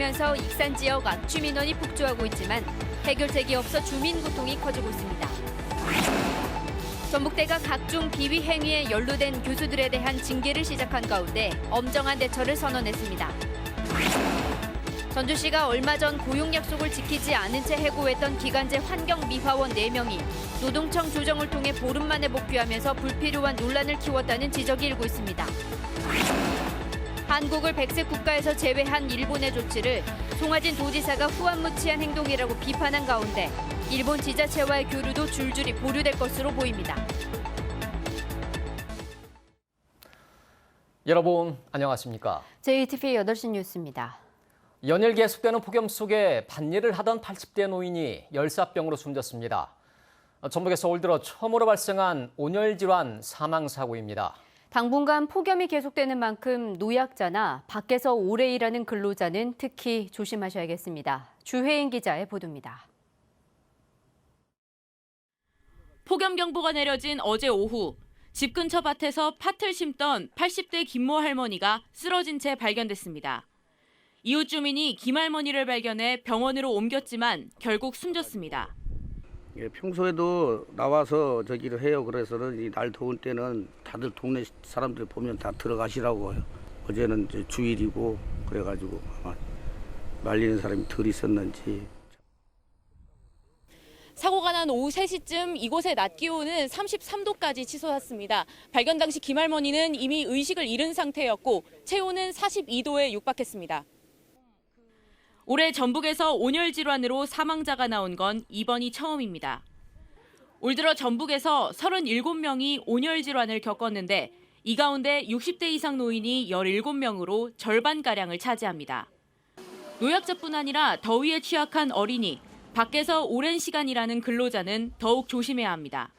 커지면서 익산 지역 악취 민원이 폭주하고 있지만 해결책이 없어 주민 고통이 커지고 있습니다. 전북대가 각종 비위 행위에 연루된 교수들에 대한 징계를 시작한 가운데 엄정한 대처를 선언했습니다. 전주시가 얼마 전 고용 약속을 지키지 않은 채 해고했던 기간제 환경미화원 4명이 노동청 조정을 통해 보름 만에 복귀하면서 불필요한 논란을 키웠다는 지적이 일고 있습니다. 한국을 백색 국가에서 제외한 일본의 조치를 송하진 도지사가 후안무치한 행동이라고 비판한 가운데 일본 지자체와의 교류도 줄줄이 보류될 것으로 보입니다. 여러분 안녕하십니까? JTBC 8시 뉴스입니다. 연일 계속되는 폭염 속에 밭일을 하던 80대 노인이 열사병으로 숨졌습니다. 전북에서 올 들어 처음으로 발생한 온열 질환 사망 사고입니다. 당분간 폭염이 계속되는 만큼 노약자나 밖에서 오래 일하는 근로자는 특히 조심하셔야겠습니다. 주혜인 기자의 보도입니다. 폭염경보가 내려진 어제 오후, 집 근처 밭에서 팥을 심던 80대 김모 할머니가 쓰러진 채 발견됐습니다. 이웃 주민이 김 할머니를 발견해 병원으로 옮겼지만 결국 숨졌습니다. 예, 평소에도 나와서 저기를 해요. 그래서는 이 날 더운 때는 다들 동네 사람들 보면 다 들어가시라고 해요. 어제는 이제 주일이고 그래가지고 아마 말리는 사람이 덜 있었는지. 사고가 난 오후 3시쯤 이곳의 낮 기온은 33도까지 치솟았습니다. 발견 당시 김 할머니는 이미 의식을 잃은 상태였고 체온은 42도에 육박했습니다. 올해 전북에서 온열 질환으로 사망자가 나온 건 이번이 처음입니다. 올 들어 전북에서 37명이 온열 질환을 겪었는데 이 가운데 60대 이상 노인이 17명으로 절반가량을 차지합니다. 노약자뿐 아니라 더위에 취약한 어린이, 밖에서 오랜 시간 일하는 근로자는 더욱 조심해야 합니다.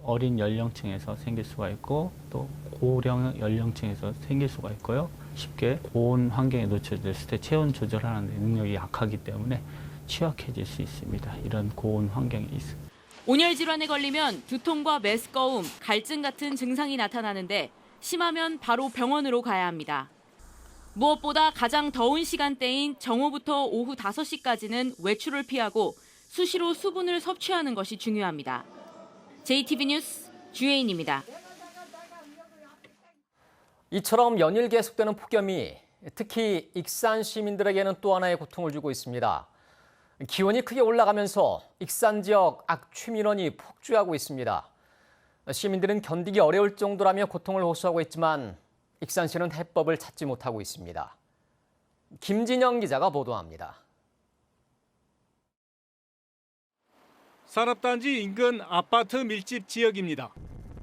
어린 연령층에서 생길 수가 있고 또 고령 연령층에서 생길 수가 있고요. 쉽게 고온 환경에 노출됐을 때 체온 조절하는 데 능력이 약하기 때문에 취약해질 수 있습니다. 이런 고온 환경에 있습니다. 온열 질환에 걸리면 두통과 메스꺼움, 갈증 같은 증상이 나타나는데 심하면 바로 병원으로 가야 합니다. 무엇보다 가장 더운 시간대인 정오부터 오후 5시까지는 외출을 피하고 수시로 수분을 섭취하는 것이 중요합니다. JTBC 뉴스 주혜인입니다. 이처럼 연일 계속되는 폭염이 특히 익산 시민들에게는 또 하나의 고통을 주고 있습니다. 기온이 크게 올라가면서 익산 지역 악취 민원이 폭주하고 있습니다. 시민들은 견디기 어려울 정도라며 고통을 호소하고 있지만 익산시는 해법을 찾지 못하고 있습니다. 김진영 기자가 보도합니다. 산업단지 인근 아파트 밀집 지역입니다.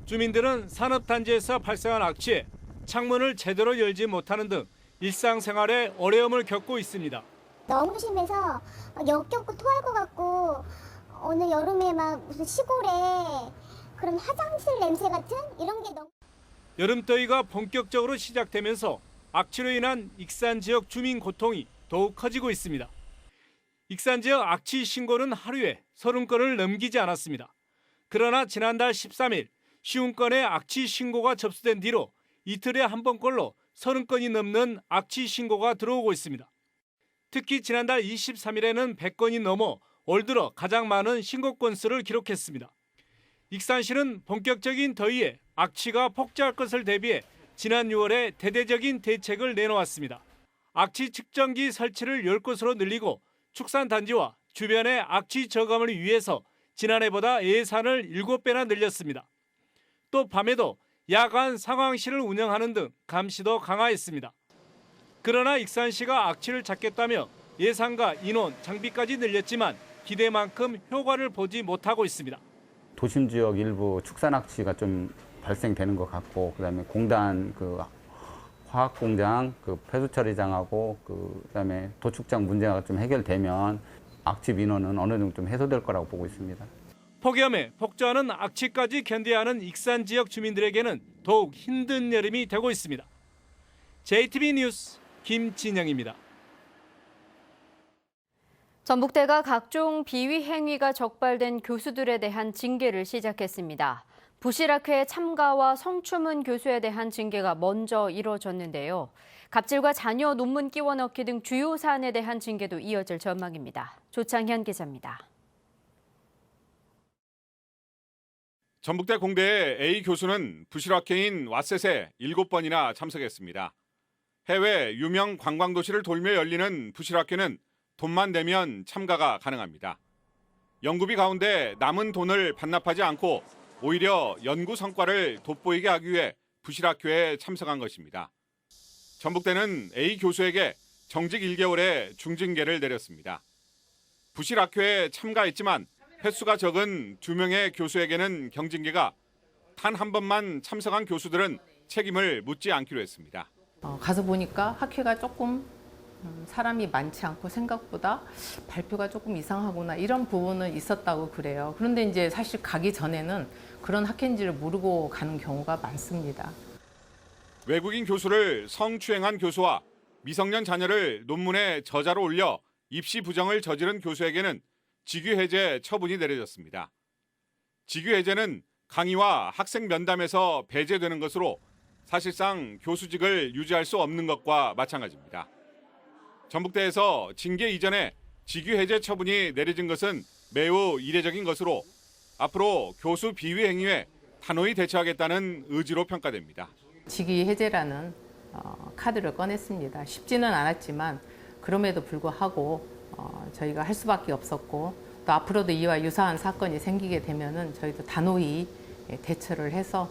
주민들은 산업단지에서 발생한 악취에 창문을 제대로 열지 못하는 등 일상생활에 어려움을 겪고 있습니다. 너무 심해서 역겹고 토할 것 같고 오늘 여름에 막 무슨 시골에 그런 화장실 냄새 같은 이런 게 너무. 여름더위가 본격적으로 시작되면서 악취로 인한 익산 지역 주민 고통이 더욱 커지고 있습니다. 익산 지역 악취 신고는 하루에 30건을 넘기지 않았습니다. 그러나 지난달 13일 50건의 악취 신고가 접수된 뒤로 이틀에 한 번꼴로 30건이 넘는 악취 신고가 들어오고 있습니다. 특히 지난달 23일에는 100건이 넘어 올 들어 가장 많은 신고 건수를 기록했습니다. 익산시는 본격적인 더위에 악취가 폭주할 것을 대비해 지난 6월에 대대적인 대책을 내놓았습니다. 악취 측정기 설치를 10곳으로 늘리고 축산단지와 주변의 악취 저감을 위해서 지난해보다 예산을 7배나 늘렸습니다. 또 밤에도 야간 상황실을 운영하는 등 감시도 강화했습니다. 그러나 익산시가 악취를 잡겠다며 예산과 인원, 장비까지 늘렸지만 기대만큼 효과를 보지 못하고 있습니다. 도심 지역 일부 축산 악취가 좀 발생되는 것 같고, 그다음에 공단 화학 공장 폐수 처리장하고 그다음에 도축장 문제가 좀 해결되면 악취 민원은 어느 정도 좀 해소될 거라고 보고 있습니다. 폭염에 폭주하는 악취까지 견뎌야 하는 익산 지역 주민들에게는 더욱 힘든 여름이 되고 있습니다. JTBC 뉴스 김진영입니다. 전북대가 각종 비위 행위가 적발된 교수들에 대한 징계를 시작했습니다. 부실학회 참가와 성추문 교수에 대한 징계가 먼저 이뤄졌는데요. 갑질과 자녀 논문 끼워 넣기 등 주요 사안에 대한 징계도 이어질 전망입니다. 조창현 기자입니다. 전북대 공대의 A 교수는 부실학회인 왓셋에 7번이나 참석했습니다. 해외 유명 관광도시를 돌며 열리는 부실학회는 돈만 내면 참가가 가능합니다. 연구비 가운데 남은 돈을 반납하지 않고 오히려 연구 성과를 돋보이게 하기 위해 부실학회에 참석한 것입니다. 전북대는 A 교수에게 정직 1개월의 중징계를 내렸습니다. 부실학회에 참가했지만 횟수가 적은 2명의 교수에게는 경징계가, 단 한 번만 참석한 교수들은 책임을 묻지 않기로 했습니다. 가서 보니까 학회가 조금 사람이 많지 않고 생각보다 발표가 조금 이상하구나 이런 부분은 있었다고 그래요. 그런데 이제 사실 가기 전에는 그런 학회인지를 모르고 가는 경우가 많습니다. 외국인 교수를 성추행한 교수와 미성년 자녀를 논문에 저자로 올려 입시 부정을 저지른 교수에게는 직위해제 처분이 내려졌습니다. 직위해제는 강의와 학생 면담에서 배제되는 것으로 사실상 교수직을 유지할 수 없는 것과 마찬가지입니다. 전북대에서 징계 이전에 직위해제 처분이 내려진 것은 매우 이례적인 것으로 앞으로 교수 비위 행위에 단호히 대처하겠다는 의지로 평가됩니다. 직위해제라는 카드를 꺼냈습니다. 쉽지는 않았지만 그럼에도 불구하고 저희가 할 수밖에 없었고, 또 앞으로도 이와 유사한 사건이 생기게 되면은 저희도 단호히 대처를 해서.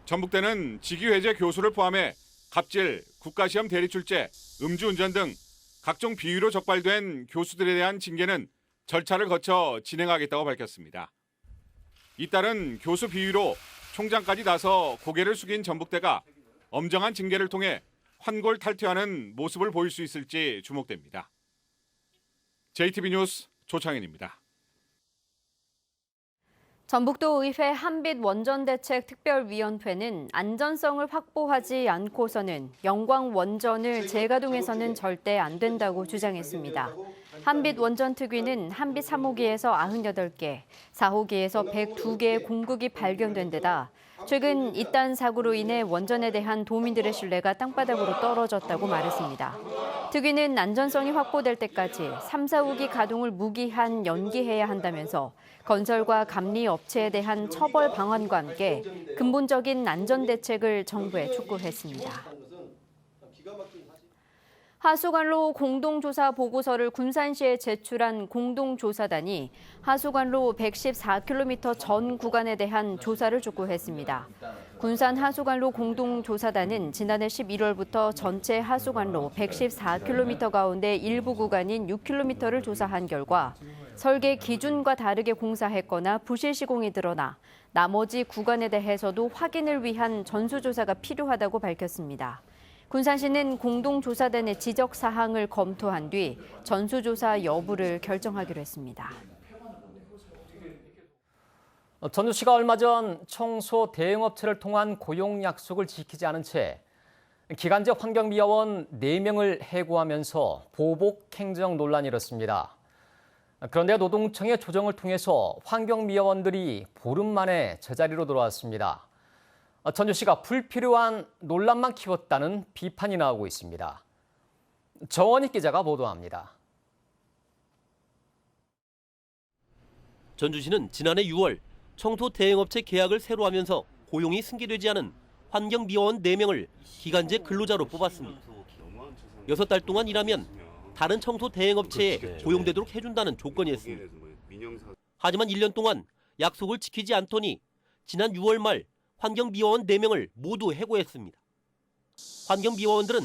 전북대는 직위해제 교수를 포함해 갑질, 국가시험 대리출제, 음주운전 등 각종 비위로 적발된 교수들에 대한 징계는 절차를 거쳐 진행하겠다고 밝혔습니다. 이따른 교수 비위로 총장까지 나서 고개를 숙인 전북대가 엄정한 징계를 통해 환골탈퇴하는 모습을 보일 수 있을지 주목됩니다. JTB 뉴스 조창현입니다. 전북도의회 한빛원전대책특별위원회는 안전성을 확보하지 않고서는 영광 원전을 재가동해서는 절대 안 된다고 주장했습니다. 한빛원전특위는 한빛 3호기에서 98개, 4호기에서 102개의 공극이 발견된 데다 최근 이딴 사고로 인해 원전에 대한 도민들의 신뢰가 땅바닥으로 떨어졌다고 말했습니다. 특위는 안전성이 확보될 때까지 3, 4호기 가동을 무기한 연기해야 한다면서 건설과 감리 업체에 대한 처벌 방안과 함께 근본적인 안전 대책을 정부에 촉구했습니다. 하수관로 공동조사 보고서를 군산시에 제출한 공동조사단이 하수관로 114km 전 구간에 대한 조사를 촉구했습니다. 군산 하수관로 공동조사단은 지난해 11월부터 전체 하수관로 114km 가운데 일부 구간인 6km를 조사한 결과 설계 기준과 다르게 공사했거나 부실 시공이 드러나 나머지 구간에 대해서도 확인을 위한 전수조사가 필요하다고 밝혔습니다. 군산시는 공동조사단의 지적 사항을 검토한 뒤 전수조사 여부를 결정하기로 했습니다. 전주시가 얼마 전 청소 대행업체를 통한 고용 약속을 지키지 않은 채 기간제 환경미화원 4명을 해고하면서 보복 행정 논란이 일었습니다. 그런데 노동청의 조정을 통해서 환경미화원들이 보름 만에 제자리로 돌아왔습니다. 전주시가 불필요한 논란만 키웠다는 비판이 나오고 있습니다. 정원희 기자가 보도합니다. 전주시는 지난해 6월 청소 대행업체 계약을 새로 하면서 고용이 승계되지 않은 환경미화원 4명을 기간제 근로자로 뽑았습니다. 6달 동안 일하면 다른 청소 대행업체에 고용되도록 해준다는 조건이었습니다. 하지만 1년 동안 약속을 지키지 않더니 지난 6월 말 환경미화원 4명을 모두 해고했습니다. 환경미화원들은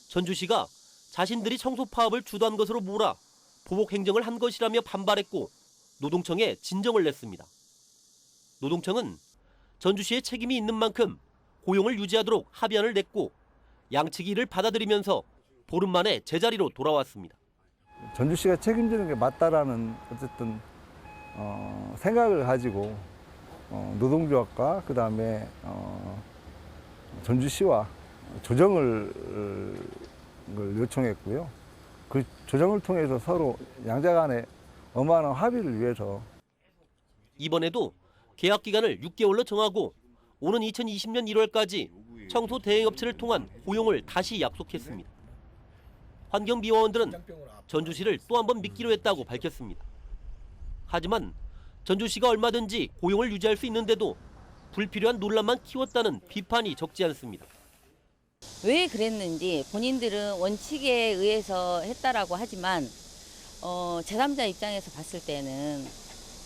전주시가 자신들이 청소 파업을 주도한 것으로 몰아 보복 행정을 한 것이라며 반발했고 노동청에 진정을 냈습니다. 노동청은 전주시의 책임이 있는 만큼 고용을 유지하도록 합의안을 냈고 양측이 이를 받아들이면서 보름 만에 제자리로 돌아왔습니다. 전주시가 책임지는 게 맞다라는 어쨌든 생각을 가지고 노동조합과 그다음에 전주시와 조정을 요청했고요. 그 조정을 통해서 서로 양자 간의 어마어마한 합의를 위해서 이번에도 계약 기간을 6개월로 정하고 오는 2020년 1월까지 청소 대행업체를 통한 고용을 다시 약속했습니다. 환경미화원들은 전주시를 또 한 번 믿기로 했다고 밝혔습니다. 하지만 전주시가 얼마든지 고용을 유지할 수 있는데도 불필요한 논란만 키웠다는 비판이 적지 않습니다. 왜 그랬는지 본인들은 원칙에 의해서 했다라고 하지만 제3자 입장에서 봤을 때는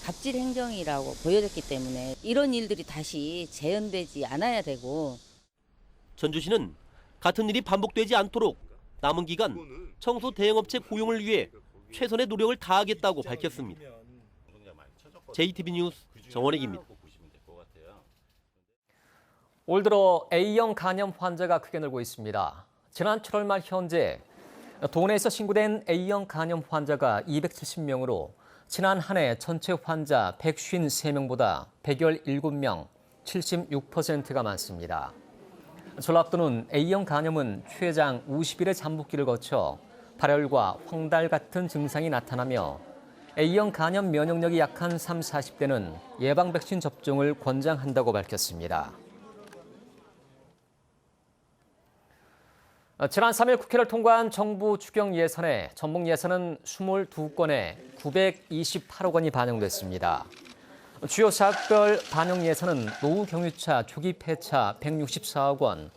갑질 행정이라고 보여졌기 때문에 이런 일들이 다시 재현되지 않아야 되고 전주시는 같은 일이 반복되지 않도록 남은 기간 청소 대행업체 고용을 위해 최선의 노력을 다하겠다고 밝혔습니다. JTB 뉴스 정원익입니다. 올 들어 A형 간염 환자가 크게 늘고 있습니다. 지난 7월 말 현재 도내에서 신고된 A형 간염 환자가 270명으로 지난 한 해 전체 환자 153명보다 117명, 76%가 많습니다. 전라도는 A형 간염은 췌장 50일의 잠복기를 거쳐 발열과 황달 같은 증상이 나타나며 A형 간염 면역력이 약한 30, 40대는 예방 백신 접종을 권장한다고 밝혔습니다. 지난 3일 국회를 통과한 정부 추경 예산에 전목 예산은 22건에 928억 원이 반영됐습니다. 주요 사업별 반영 예산은 노후 경유차 초기 폐차 164억 원,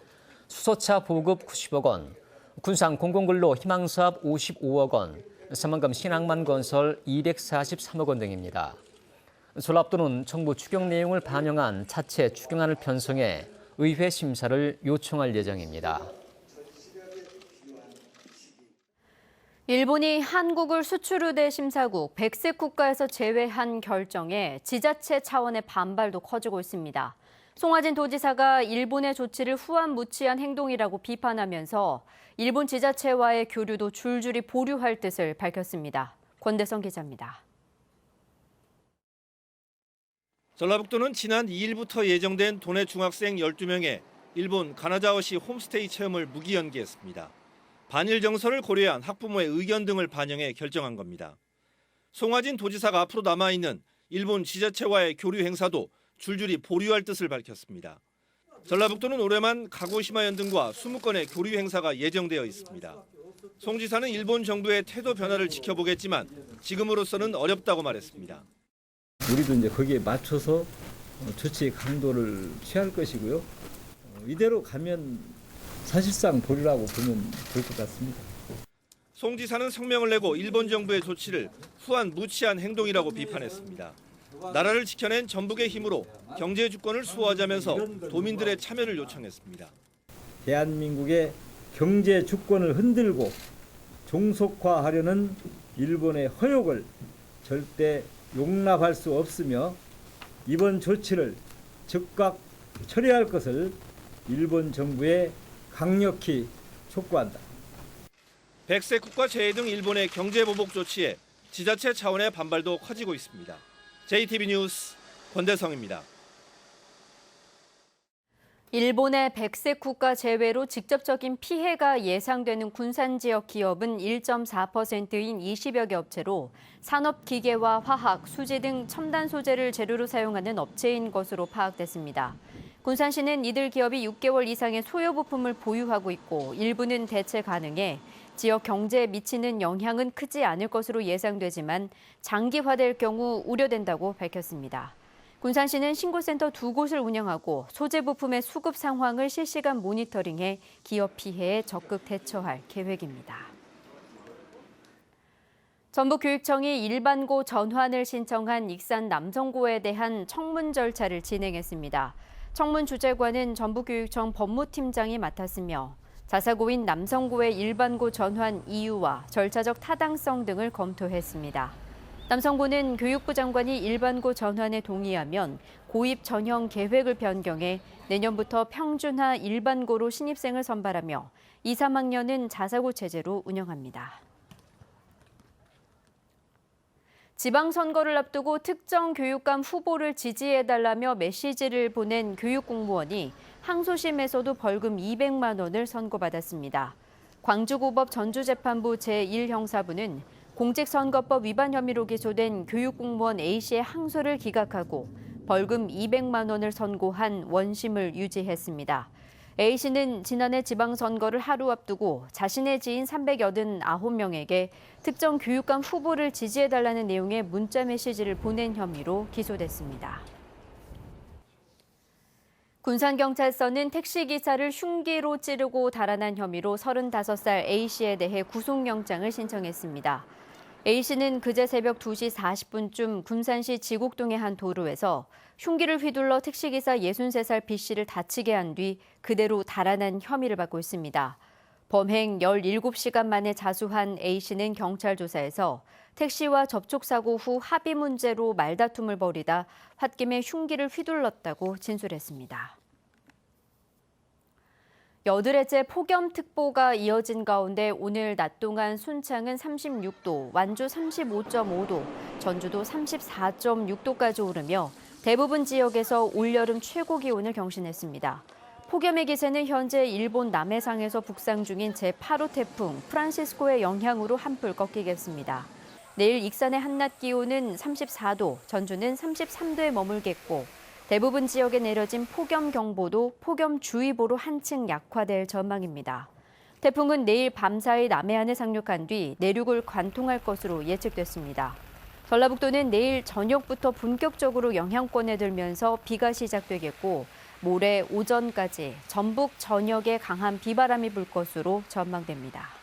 수소차 보급 90억 원, 군산 공공근로 희망사업 55억 원, 새만금 신항만 건설 243억 원 등입니다. 전라도는 정부 추경 내용을 반영한 차체 추경안을 편성해 의회 심사를 요청할 예정입니다. 일본이 한국을 수출의대 심사국 100세 국가에서 제외한 결정에 지자체 차원의 반발도 커지고 있습니다. 송하진 도지사가 일본의 조치를 후안무치한 행동이라고 비판하면서 일본 지자체와의 교류도 줄줄이 보류할 뜻을 밝혔습니다. 권대성 기자입니다. 전라북도는 지난 2일부터 예정된 도내 중학생 12명의 일본 가나자와시 홈스테이 체험을 무기연기했습니다. 반일 정서를 고려한 학부모의 의견 등을 반영해 결정한 겁니다. 송하진 도지사가 앞으로 남아있는 일본 지자체와의 교류 행사도 줄줄이 보류할 뜻을 밝혔습니다. 전라북도는 올해만 가고시마 연등과 20건의 교류 행사가 예정되어 있습니다. 송 지사는 일본 정부의 태도 변화를 지켜보겠지만 지금으로서는 어렵다고 말했습니다. 우리도 이제 거기에 맞춰서 조치 강도를 취할 것이고요. 이대로 가면 사실상 보류라고 보면 될 것 같습니다. 송 지사는 성명을 내고 일본 정부의 조치를 후안무치한 행동이라고 비판했습니다. 나라를 지켜낸 전북의 힘으로 경제 주권을 수호하자면서 도민들의 참여를 요청했습니다. 대한민국의 경제 주권을 흔들고 종속화하려는 일본의 허욕을 절대 용납할 수 없으며 이번 조치를 즉각 철회할 것을 일본 정부에 강력히 촉구한다. 100세 국가 제외 등 일본의 경제 보복 조치에 지자체 차원의 반발도 커지고 있습니다. JTB 뉴스 권대성입니다. 일본의 100세 국가 제외로 직접적인 피해가 예상되는 군산 지역 기업은 1.4%인 20여 개 업체로 산업기계와 화학, 수지 등 첨단 소재를 재료로 사용하는 업체인 것으로 파악됐습니다. 군산시는 이들 기업이 6개월 이상의 소요 부품을 보유하고 있고 일부는 대체 가능해 지역 경제에 미치는 영향은 크지 않을 것으로 예상되지만 장기화될 경우 우려된다고 밝혔습니다. 군산시는 신고센터 2곳을 운영하고 소재 부품의 수급 상황을 실시간 모니터링해 기업 피해에 적극 대처할 계획입니다. 전북교육청이 일반고 전환을 신청한 익산 남성고에 대한 청문 절차를 진행했습니다. 청문 주재관은 전북교육청 법무팀장이 맡았으며 자사고인 남성고의 일반고 전환 이유와 절차적 타당성 등을 검토했습니다. 남성고는 교육부 장관이 일반고 전환에 동의하면 고입 전형 계획을 변경해 내년부터 평준화 일반고로 신입생을 선발하며 2, 3학년은 자사고 체제로 운영합니다. 지방선거를 앞두고 특정 교육감 후보를 지지해달라며 메시지를 보낸 교육공무원이 항소심에서도 벌금 200만 원을 선고받았습니다. 광주고법 전주재판부 제1형사부는 공직선거법 위반 혐의로 기소된 교육공무원 A씨의 항소를 기각하고 벌금 200만 원을 선고한 원심을 유지했습니다. A씨는 지난해 지방선거를 하루 앞두고 자신의 지인 389명에게 특정 교육감 후보를 지지해달라는 내용의 문자 메시지를 보낸 혐의로 기소됐습니다. 군산경찰서는 택시기사를 흉기로 찌르고 달아난 혐의로 35살 A씨에 대해 구속영장을 신청했습니다. A씨는 그제 새벽 2시 40분쯤 군산시 지곡동의 한 도로에서 흉기를 휘둘러 택시기사 63살 B씨를 다치게 한 뒤 그대로 달아난 혐의를 받고 있습니다. 범행 17시간 만에 자수한 A씨는 경찰 조사에서 택시와 접촉사고 후 합의 문제로 말다툼을 벌이다 홧김에 흉기를 휘둘렀다고 진술했습니다. 여드레째 폭염특보가 이어진 가운데 오늘 낮 동안 순창은 36도, 완주 35.5도, 전주도 34.6도까지 오르며 대부분 지역에서 올여름 최고 기온을 경신했습니다. 폭염의 기세는 현재 일본 남해상에서 북상 중인 제8호 태풍 프란시스코의 영향으로 한풀 꺾이겠습니다. 내일 익산의 한낮 기온은 34도, 전주는 33도에 머물겠고 대부분 지역에 내려진 폭염경보도 폭염주의보로 한층 약화될 전망입니다. 태풍은 내일 밤사이 남해안에 상륙한 뒤 내륙을 관통할 것으로 예측됐습니다. 전라북도는 내일 저녁부터 본격적으로 영향권에 들면서 비가 시작되겠고 모레 오전까지 전북 전역에 강한 비바람이 불 것으로 전망됩니다.